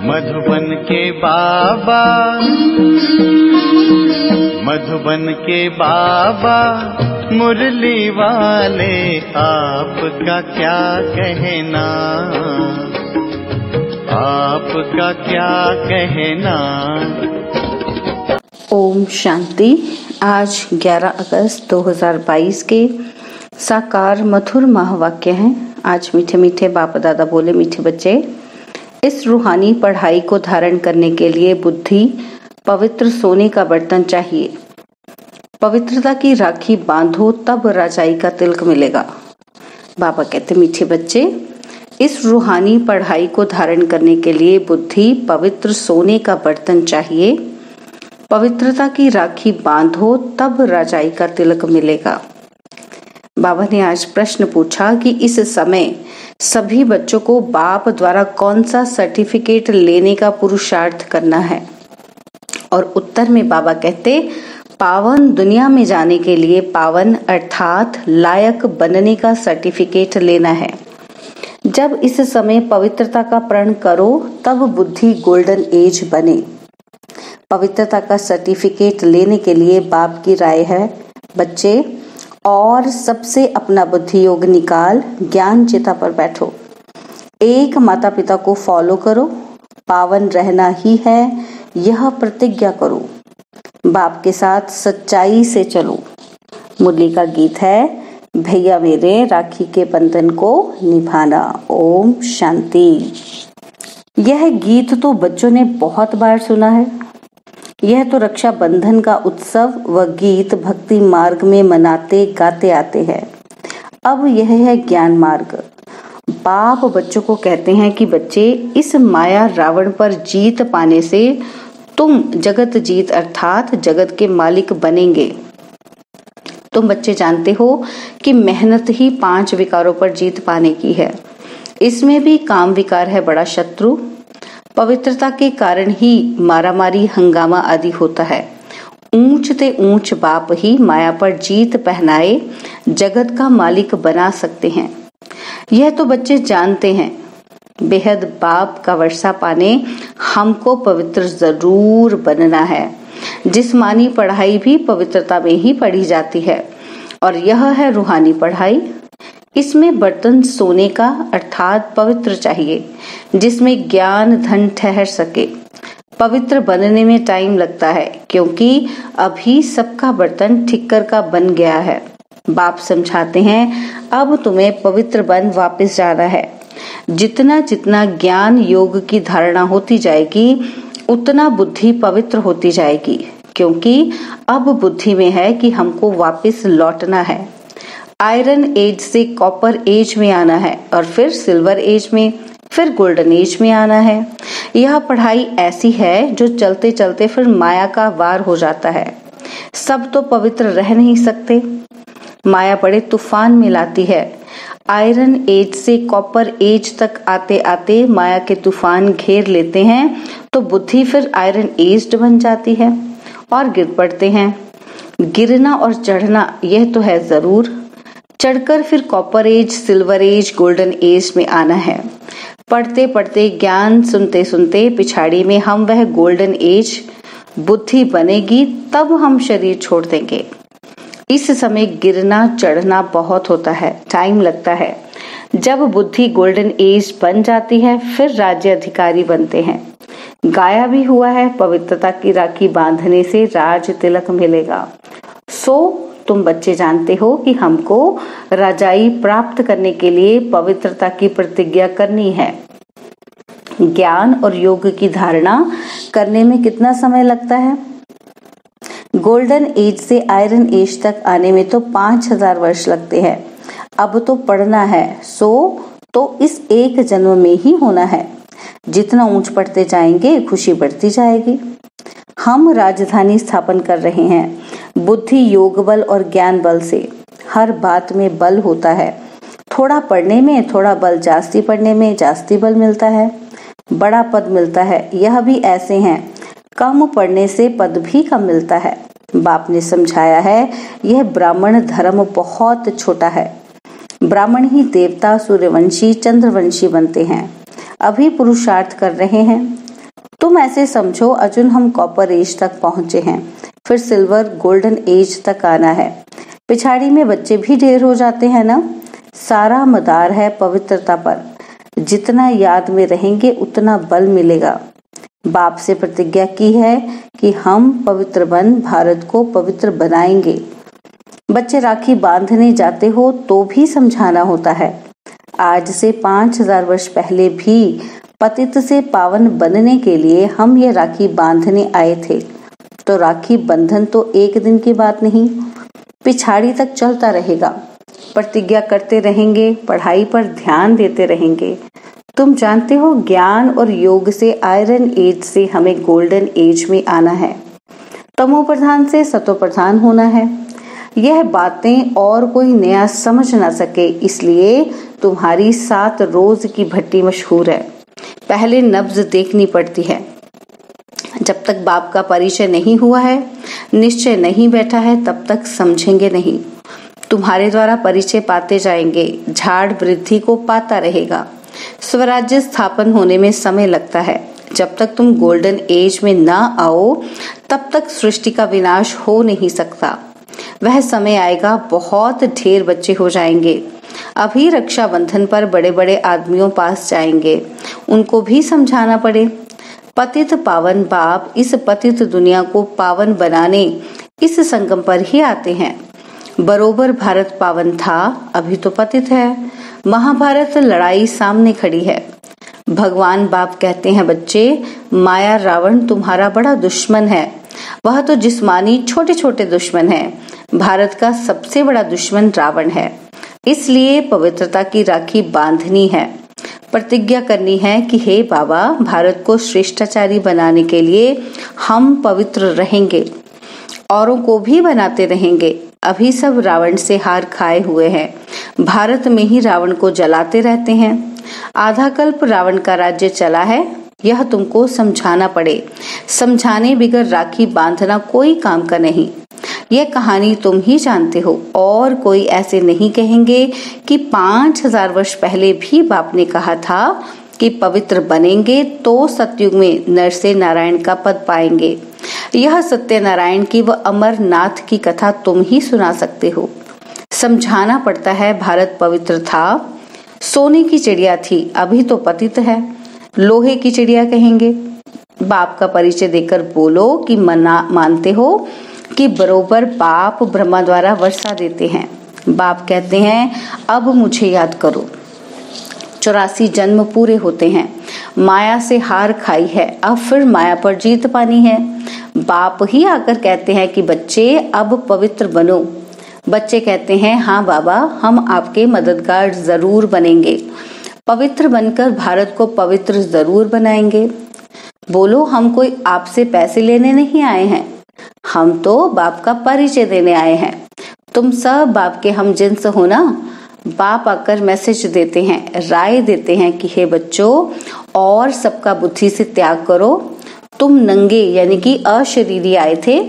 मधुबन के बाबा, मधुबन के बाबा मुरली वाले, आपका क्या कहना, आपका क्या कहना। ओम शांति। आज 11 अगस्त 2022 के साकार मधुर महावाक्य हैं। आज मीठे मीठे बाप दादा बोले, मीठे बच्चे, इस रूहानी पढ़ाई को धारण करने के लिए बुद्धि पवित्र सोने का बर्तन चाहिए। पवित्रता की राखी बांधो तब राजाई का तिलक मिलेगा। बाबा कहते, मीठे बच्चे, इस रूहानी पढ़ाई को धारण करने के लिए बुद्धि पवित्र सोने का बर्तन चाहिए। पवित्रता की राखी बांधो तब राजाई का तिलक मिलेगा। बाबा ने आज प्रश्न पूछा कि इस समय सभी बच्चों को बाप द्वारा कौन सा सर्टिफिकेट लेने का पुरुषार्थ करना है। और उत्तर में बाबा कहते, पावन दुनिया में जाने के लिए पावन अर्थात लायक बनने का सर्टिफिकेट लेना है। जब इस समय पवित्रता का प्रण करो तब बुद्धि गोल्डन एज बने। पवित्रता का सर्टिफिकेट लेने के लिए बाप की राय है, बच्चे, और सबसे अपना बुद्धि योग निकाल ज्ञान चिता पर बैठो। एक माता पिता को फॉलो करो, पावन रहना ही है यह प्रतिज्ञा करो। बाप के साथ सच्चाई से चलो। मुरली का गीत है, भैया मेरे राखी के बंधन को निभाना। ओम शांति। यह गीत तो बच्चों ने बहुत बार सुना है। यह तो रक्षा बंधन का उत्सव व गीत भक्ति मार्ग में मनाते गाते आते हैं। अब यह है ज्ञान मार्ग। बाप बच्चों को कहते हैं कि बच्चे, इस माया रावण पर जीत पाने से तुम जगत जीत अर्थात जगत के मालिक बनेंगे। तुम बच्चे जानते हो कि मेहनत ही 5 विकारों पर जीत पाने की है। इसमें भी काम विकार है बड़ा शत्रु। पवित्रता के कारण ही मारामारी हंगामा आदि होता है। ऊंच ते ऊंच बाप ही माया पर जीत पहनाए जगत का मालिक बना सकते हैं। यह तो बच्चे जानते हैं। बेहद बाप का वर्षा पाने हमको पवित्र जरूर बनना है। जिस्मानी पढ़ाई भी पवित्रता में ही पढ़ी जाती है और यह है रूहानी पढ़ाई। इसमें बर्तन सोने का अर्थात पवित्र चाहिए, जिसमें ज्ञान धन ठहर सके। पवित्र बनने में टाइम लगता है क्योंकि अभी सबका बर्तन ठिक्कर का बन गया है। बाप समझाते हैं, अब तुम्हें पवित्र बन वापस जाना है। जितना जितना ज्ञान योग की धारणा होती जाएगी उतना बुद्धि पवित्र होती जाएगी, क्योंकि अब बुद्धि में है कि हमको वापस लौटना है। आयरन एज से कॉपर एज में आना है और फिर सिल्वर एज में, फिर गोल्डन एज में आना है। यह पढ़ाई ऐसी है जो चलते चलते फिर माया का वार हो जाता है। सब तो पवित्र रह नहीं सकते। माया बड़े तूफान में लाती है। आयरन एज से कॉपर एज तक आते आते माया के तूफान घेर लेते हैं तो बुद्धि फिर आयरन एज्ड बन जाती है और गिर पड़ते हैं। गिरना और चढ़ना यह तो है जरूर। चढ़कर फिर copper age, silver age, golden age में आना है। पढ़ते पढ़ते ज्ञान सुनते सुनते पिछाड़ी में हम वह गोल्डन एज बुद्धि बनेगी, तब हम शरीर छोड़ देंगे। इस समय गिरना चढ़ना बहुत होता है, टाइम लगता है। जब बुद्धि गोल्डन एज बन जाती है फिर राज्य अधिकारी बनते हैं। गाया भी हुआ है, पवित्रता की राखी बांधने से राज तिलक मिलेगा। सो तुम बच्चे जानते हो कि हमको राजाई प्राप्त करने के लिए पवित्रता की प्रतिज्ञा करनी है। ज्ञान और योग की धारणा करने में कितना समय लगता है? गोल्डन एज से आयरन एज तक आने में तो 5000 वर्ष लगते हैं। अब तो पढ़ना है, सो तो इस एक जन्म में ही होना है। जितना ऊंच पढ़ते जाएंगे खुशी बढ़ती जाएगी। हम राजधानी स्थापन कर रहे हैं। बुद्धि योग बल और ज्ञान बल से हर बात में बल होता है। थोड़ा पढ़ने में थोड़ा बल, जास्ती पढ़ने में जास्ती बल मिलता है, बड़ा पद मिलता है। यह भी ऐसे हैं, कम पढ़ने से पद भी कम मिलता है। बाप ने समझाया है, यह ब्राह्मण धर्म बहुत छोटा है। ब्राह्मण ही देवता, सूर्यवंशी, चंद्रवंशी बनते हैं। अभी पुरुषार्थ कर रहे हैं। तुम ऐसे समझो अर्जुन, हम कॉपर एज तक पहुंचे हैं, फिर सिल्वर गोल्डन एज तक आना है। पिछाड़ी में बच्चे भी ढेर हो जाते हैं ना। सारा मदार है पवित्रता पर। जितना याद में रहेंगे उतना बल मिलेगा। बाप से प्रतिज्ञा की है कि हम पवित्र बन भारत को पवित्र बनाएंगे। बच्चे राखी बांधने जाते हो तो भी समझाना होता है। आज से 5000 वर्ष पहले भी पतित से पावन बनने के लिए हम ये राखी बांधने आए थे। तो राखी बंधन तो एक दिन की बात नहीं, पिछाड़ी तक चलता रहेगा। प्रतिज्ञा करते रहेंगे, पढ़ाई पर ध्यान देते रहेंगे। तुम जानते हो, ज्ञान और योग से आयरन एज से हमें गोल्डन एज में आना है। तमो प्रधान से सतो प्रधान होना है। यह बातें और कोई नया समझ ना सके, इसलिए तुम्हारी 7 रोज की भट्टी मशहूर है। पहले नब्ज देखनी पड़ती है। जब तक बाप का परिचय नहीं हुआ है, निश्चय नहीं बैठा है, तब तक समझेंगे नहीं। तुम्हारे द्वारा परिचय पाते जाएंगे, झाड़ वृद्धि को पाता रहेगा। स्वराज्य स्थापन होने में समय लगता है। जब तक तुम गोल्डन एज में ना आओ, तब तक सृष्टि का विनाश हो नहीं सकता। वह समय आएगा, बहुत ढेर बच्चे हो जाएंगे। अभी रक्षाबंधन पर बड़े बड़े आदमियों पास जाएंगे, उनको भी समझाना पड़े। पतित पावन बाप इस पतित दुनिया को पावन बनाने इस संगम पर ही आते हैं। बरोबर भारत पावन था, अभी तो पतित है। महाभारत लड़ाई सामने खड़ी है। भगवान बाप कहते हैं, बच्चे, माया रावण तुम्हारा बड़ा दुश्मन है। वह तो जिस्मानी छोटे छोटे दुश्मन है। भारत का सबसे बड़ा दुश्मन रावण है। इसलिए पवित्रता की राखी बांधनी है। प्रतिज्ञा करनी है कि हे बाबा, भारत को श्रेष्ठाचारी बनाने के लिए हम पवित्र रहेंगे, औरों को भी बनाते रहेंगे। अभी सब रावण से हार खाए हुए हैं। भारत में ही रावण को जलाते रहते हैं। आधा कल्प रावण का राज्य चला है, यह तुमको समझाना पड़े। समझाने बिगर राखी बांधना कोई काम का नहीं। यह कहानी तुम ही जानते हो, और कोई ऐसे नहीं कहेंगे कि 5000 वर्ष पहले भी बाप ने कहा था कि पवित्र बनेंगे तो सतयुग में नर से नारायण का पद पाएंगे। यह सत्यनारायण की व अमरनाथ की कथा तुम ही सुना सकते हो। समझाना पड़ता है, भारत पवित्र था, सोने की चिड़िया थी, अभी तो पतित है, लोहे की चिड़िया कहेंगे। बाप का परिचय देकर बोलो कि मानते हो कि बरोबर बाप ब्रह्मा द्वारा वर्षा देते हैं। बाप कहते हैं, अब मुझे याद करो। 84 जन्म पूरे होते हैं, माया से हार खाई है, अब फिर माया पर जीत पानी है। बाप ही आकर कहते हैं कि बच्चे, अब पवित्र बनो। बच्चे कहते हैं, हाँ बाबा, हम आपके मददगार जरूर बनेंगे। पवित्र बनकर भारत को पवित्र जरूर बनाएंगे। बोलो, हम कोई आपसे पैसे लेने नहीं आए हैं, हम तो बाप का परिचय देने आए हैं। तुम सब बाप के हम जिन्स हो ना। बाप आकर मैसेज देते हैं, राय देते हैं कि हे बच्चों, और सबका बुद्धि से त्याग करो। तुम नंगे यानी कि अशरीरी आए थे।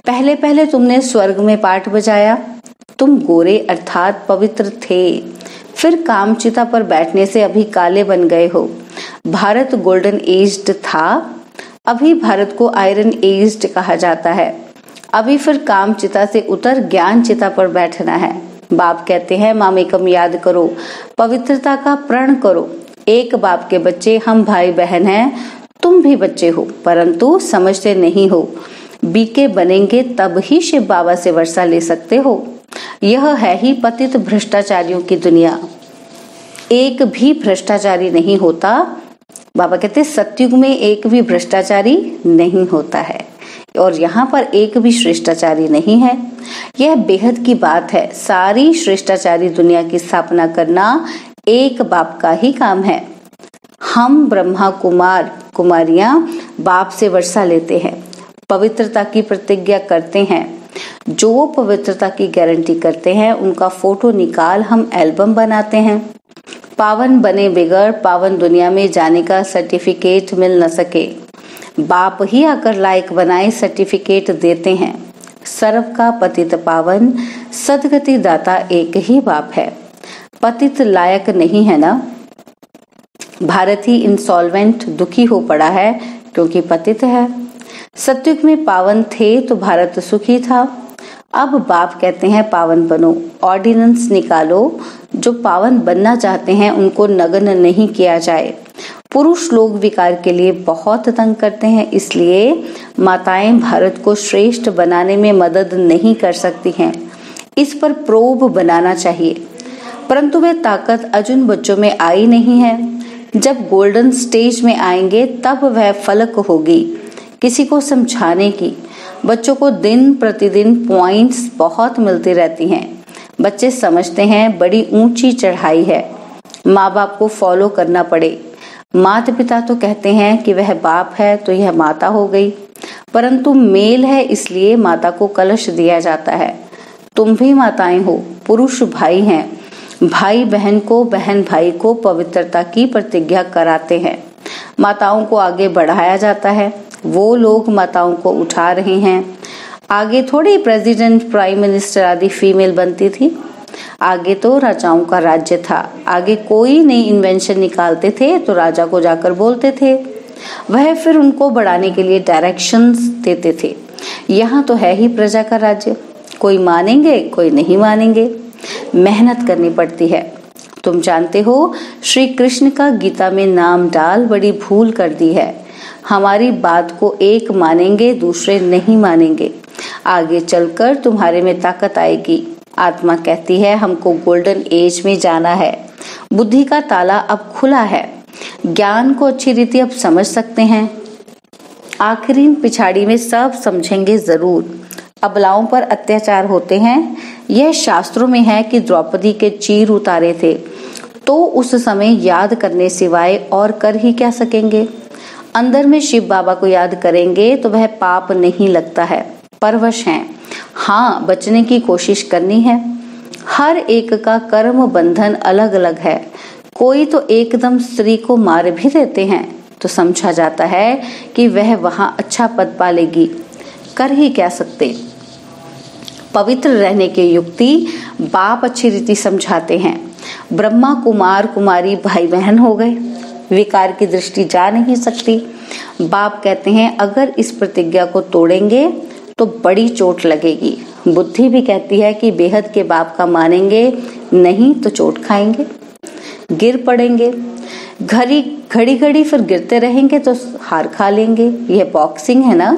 पहले पहले तुमने स्वर्ग में पाठ बजाया। तुम गोरे अर्थात पवित्र थे, फिर कामचिता पर बैठने से अभी काले बन गए हो। भारत गोल्डन एज्ड था, अभी भारत को आयरन एज्ड कहा जाता है। अभी फिर कामचिता से उतर ज्ञान चिता पर बैठना है। बाप कहते हैं, मामेकम याद करो, पवित्रता का प्रण करो। एक बाप के बच्चे हम भाई बहन हैं, तुम भी बच्चे हो, परंतु समझते नहीं हो। बीके बनेंगे तब ही शिव बाबा से वर्षा ले सकते हो। यह है ही पतित भ्रष्टाचारियों की दुनिया। एक भी भ्रष्टाचारी नहीं होता। बाबा कहते, सतयुग में एक भी भ्रष्टाचारी नहीं होता है, और यहाँ पर एक भी श्रेष्ठाचारी नहीं है। यह बेहद की बात है। सारी श्रेष्ठाचारी दुनिया की स्थापना करना एक बाप का ही काम है। हम ब्रह्मा कुमार कुमारियां बाप से वर्षा लेते हैं, पवित्रता की प्रतिज्ञा करते हैं। जो पवित्रता की गारंटी करते हैं, उनका फोटो निकाल हम एल्बम बनाते हैं। पावन बने बिगड़ पावन दुनिया में जाने का सर्टिफिकेट मिल न सके। बाप ही आकर लायक बनाए सर्टिफिकेट देते हैं। सर्व का पतित पावन सदगति दाता एक ही बाप है। पतित लायक नहीं है ना। भारत ही इंसॉल्वेंट दुखी हो पड़ा है, क्योंकि पतित है। सतयुग में पावन थे तो भारत सुखी था। अब बाप कहते हैं पावन बनो, ऑर्डिनेंस निकालो, जो पावन बनना चाहते हैं उनको नग्न नहीं किया जाए। पुरुष लोग विकार के लिए बहुत तंग करते हैं, इसलिए माताएं भारत को श्रेष्ठ बनाने में मदद नहीं कर सकती हैं। इस पर प्रोब बनाना चाहिए, परंतु वे ताकत अजुन बच्चों में आई नहीं है। जब गोल्डन स्टेज में आएंगे तब वह फलक होगी किसी को समझाने की। बच्चों को दिन प्रतिदिन पॉइंट्स बहुत मिलती रहती हैं। बच्चे समझते हैं बड़ी ऊंची चढ़ाई है, माँ बाप को फॉलो करना पड़े। माता पिता तो कहते हैं कि वह बाप है तो यह माता हो गई, परंतु मेल है इसलिए माता को कलश दिया जाता है। तुम भी माताएं हो, पुरुष भाई हैं। भाई बहन को, बहन भाई को पवित्रता की प्रतिज्ञा कराते हैं। माताओं को आगे बढ़ाया जाता है। वो लोग माताओं को उठा रहे हैं। आगे थोड़ी प्रेसिडेंट, प्राइम मिनिस्टर आदि फीमेल बनती थी। आगे तो राजाओं का राज्य था। आगे कोई नई इन्वेंशन निकालते थे तो राजा को जाकर बोलते थे, वह फिर उनको बढ़ाने के लिए डायरेक्शंस देते थे। यहाँ तो है ही प्रजा का राज्य, कोई मानेंगे कोई नहीं मानेंगे। मेहनत करनी पड़ती है। तुम जानते हो श्री कृष्ण का गीता में नाम डाल बड़ी भूल कर दी है। हमारी बात को एक मानेंगे, दूसरे नहीं मानेंगे। आगे चलकर तुम्हारे में ताकत आएगी। आत्मा कहती है हमको गोल्डन एज में जाना है। बुद्धि का ताला अब खुला है। ज्ञान को अच्छी रीति अब समझ सकते हैं। आखिरी पिछाड़ी में सब समझेंगे जरूर। अबलाओं पर अत्याचार होते हैं, यह शास्त्रों में है कि द्रौपदी के चीर उतारे थे, तो उस समय याद करने सिवाय और कर ही क्या सकेंगे। अंदर में शिव बाबा को याद करेंगे तो वह पाप नहीं लगता है। परवश हैं, हाँ बचने की कोशिश करनी है। हर एक का कर्म बंधन अलग अलग है। कोई तो एकदम स्त्री को मार भी देते हैं तो समझा जाता है कि वह वहां अच्छा पद पालेगी। कर ही क्या सकते। पवित्र रहने की युक्ति बाप अच्छी रीति समझाते हैं। ब्रह्मा कुमार कुमारी भाई बहन हो गए, विकार की दृष्टि जा नहीं सकती। बाप कहते हैं अगर इस प्रतिज्ञा को तोड़ेंगे तो बड़ी चोट लगेगी। बुद्धि भी कहती है कि बेहद के बाप का मानेंगे नहीं तो चोट खाएंगे, गिर पड़ेंगे। घड़ी घड़ी फिर गिरते रहेंगे तो हार खा लेंगे। यह बॉक्सिंग है ना,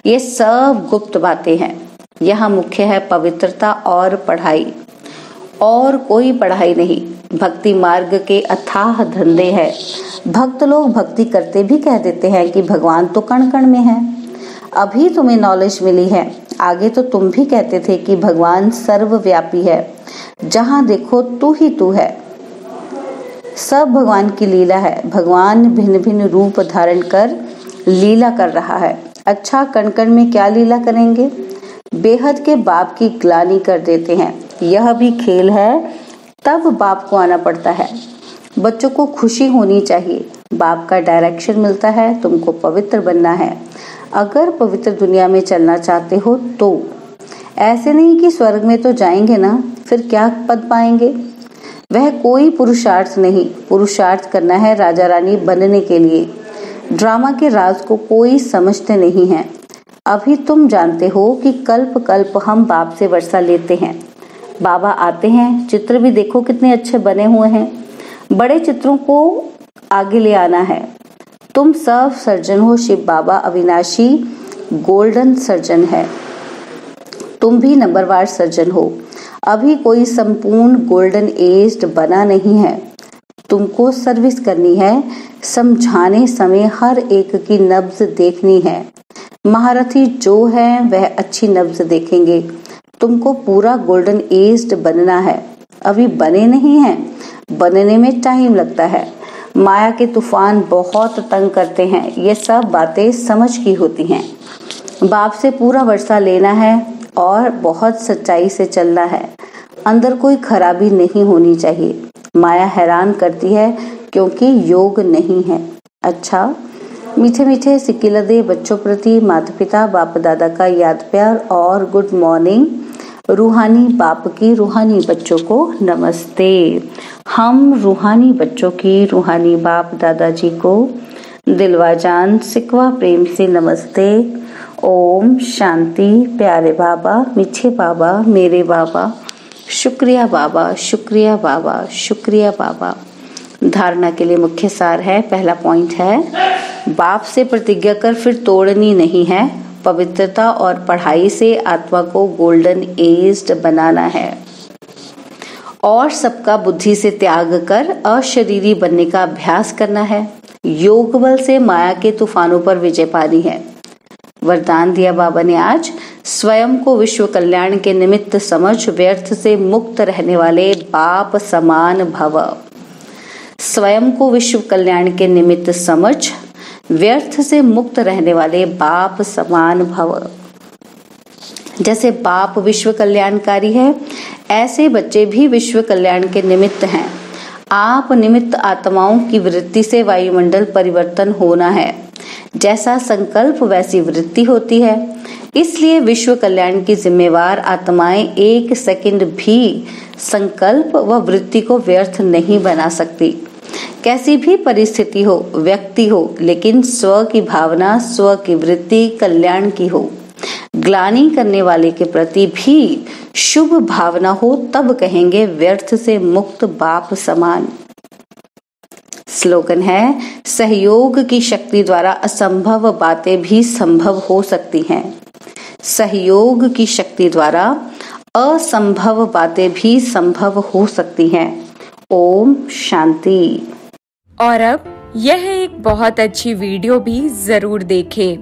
ये सब गुप्त बातें हैं। यहाँ मुख्य है पवित्रता और पढ़ाई, और कोई पढ़ाई नहीं। भक्ति मार्ग के अथाह धंधे हैं। भक्त लोग भक्ति करते भी कह देते हैं कि भगवान तो कण कण में है। अभी तुम्हें नॉलेज मिली है, आगे तो तुम भी कहते थे कि भगवान सर्वव्यापी है, जहाँ देखो तू ही तू है। सब भगवान की लीला है। भगवान भिन्न भिन्न रूप धारण कर लीला कर रहा है। अच्छा कण कण में क्या लीला करेंगे। बेहद के बाप की ग्लानि कर देते हैं। यह भी खेल है, तब बाप को आना पड़ता है। बच्चों को खुशी होनी चाहिए। बाप का डायरेक्शन मिलता है, तुमको पवित्र बनना है। अगर पवित्र दुनिया में चलना चाहते हो तो ऐसे नहीं कि स्वर्ग में तो जाएंगे ना, फिर क्या पद पाएंगे। वह कोई पुरुषार्थ नहीं। पुरुषार्थ करना है राजा रानी बनने के लिए। ड्रामा के राज को कोई समझते नहीं है। अभी तुम जानते हो कि कल्प कल्प हम बाप से वर्षा लेते हैं। बाबा आते हैं, चित्र भी देखो कितने अच्छे बने हुए हैं। बड़े चित्रों को आगे ले आना है। तुम सब सर्जन हो। शिव बाबा अविनाशी गोल्डन सर्जन है। तुम भी नंबरवार सर्जन हो। अभी कोई संपूर्ण गोल्डन एज बना नहीं है। तुमको सर्विस करनी है। समझाने समय हर एक की नब्ज देखनी है। महारथी जो है वह अच्छी नब्ज देखेंगे। तुमको पूरा गोल्डन एज बनना है। अभी बने नहीं हैं, बनने में टाइम लगता है। माया के तूफान बहुत तंग करते हैं। ये सब बातें समझ की होती हैं। बाप से पूरा वर्षा लेना है और बहुत सच्चाई से चलना है। अंदर कोई खराबी नहीं होनी चाहिए। माया हैरान करती है क्योंकि योग नहीं है। अच्छा, मीठे मीठे सिकिलदे बच्चों प्रति माता पिता बाप दादा का याद प्यार और गुड मॉर्निंग। रूहानी बाप की रूहानी बच्चों को नमस्ते। हम रूहानी बच्चों की रूहानी बाप दादाजी को दिलवा जान सिकवा प्रेम से नमस्ते। ओम शांति। प्यारे बाबा, मीठे बाबा, मेरे बाबा, शुक्रिया बाबा, शुक्रिया बाबा, शुक्रिया बाबा। धारणा के लिए मुख्य सार है, पहला पॉइंट है, बाप से प्रतिज्ञा कर फिर तोड़नी नहीं है। पवित्रता और पढ़ाई से आत्मा को गोल्डन एज्ड बनाना है और सबका बुद्धि से त्याग कर अशरीरी बनने का अभ्यास करना है। योग बल से माया के तूफानों पर विजय पानी है। वरदान दिया बाबा ने आज, स्वयं को विश्व कल्याण के निमित्त समझ व्यर्थ से मुक्त रहने वाले बाप समान भव। स्वयं को विश्व कल्याण के निमित्त समझ व्यर्थ से मुक्त रहने वाले बाप समान भव। जैसे बाप विश्व कल्याणकारी है, ऐसे बच्चे भी विश्व कल्याण के निमित्त हैं। आप निमित्त आत्माओं की वृत्ति से वायुमंडल परिवर्तन होना है। जैसा संकल्प वैसी वृत्ति होती है। इसलिए विश्व कल्याण की जिम्मेवार आत्माएं एक सेकंड भी संकल्प व वृत्ति को व्यर्थ नहीं बना सकती। कैसी भी परिस्थिति हो, व्यक्ति हो, लेकिन स्व की भावना, स्व की वृत्ति कल्याण की हो, ग्लानि करने वाले के प्रति भी शुभ भावना हो, तब कहेंगे व्यर्थ से मुक्त बाप समान। स्लोगन है, सहयोग की शक्ति द्वारा असंभव बातें भी संभव हो सकती हैं। सहयोग की शक्ति द्वारा असंभव बातें भी संभव हो सकती हैं। ओम शांति। और अब यह एक बहुत अच्छी वीडियो भी जरूर देखें।